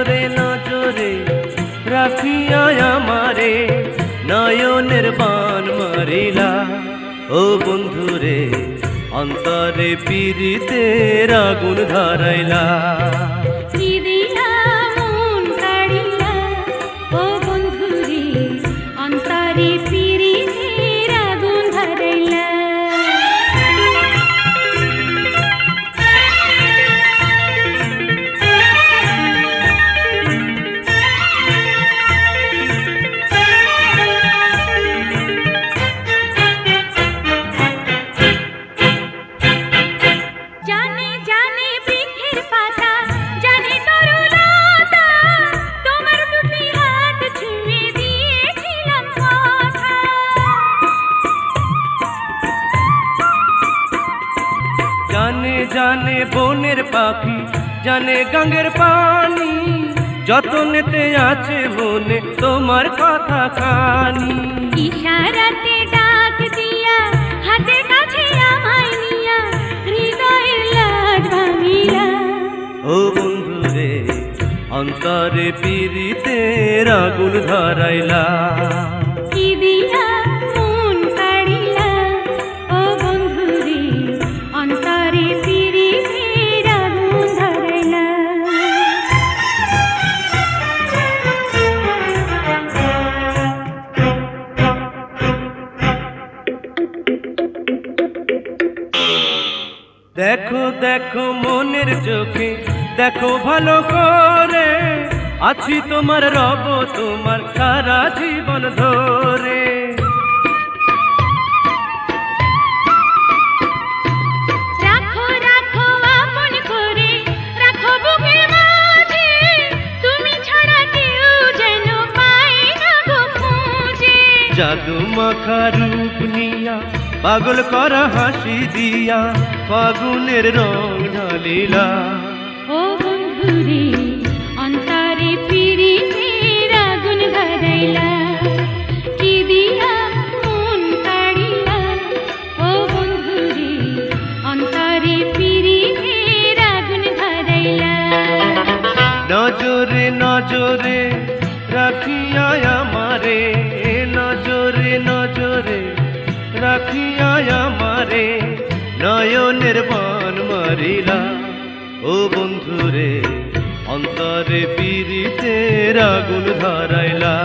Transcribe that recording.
নজরে নজরে রাখিয়া আমারে নয়নের বান মারিলা। ও বন্ধুরে অন্তরে পীড়িতের আগুন ধরাইলা। জানে জানে বনের পাখি জানে গঙ্গের পানি, যতনেতে আছে মনে তোমার কথা খানি। ইশারাতে ডাক দিয়া হাতের কাছে আমায় নিয়া হৃদয়ের লাড ভাঙিলা। ও বন্ধুরে অন্তরে পীড়িতের আগুন ধরাইলা। কি দিয়া মন কাড়িলা ও বন্ধুরে অন্তরে পীড়িতের আগুন ধরাইলা। দেখো দেখো মনের চোখে দেখো ভালো করে, আছি তোমার রব তোমার সারা জীবন ধরে। রাখো রাখো আপন করে রাখো বুকের মাঝে, তুমি ছাড়া কেউ যেন পায় না গো খুঁজে। জাদু মাখা রূপ নিয়া পাগল করা হাসি দিয়া ফাগুনের রং ঢালিলা। ও বন্ধুরে অন্তরে পীড়িতের আগুন ধরাইলা। কি দিয়া মন কাড়িলা ও বন্ধুরে অন্তরে পীড়িতের আগুন ধরাইলা। নজরে নজরে রাখিয়া আমারে, নজরে নজরে রাখিয়া আমারে নয়নের বান মারিলা। ও বন্ধুরে অন্তরে পীড়িতের আগুন ধরাইলা।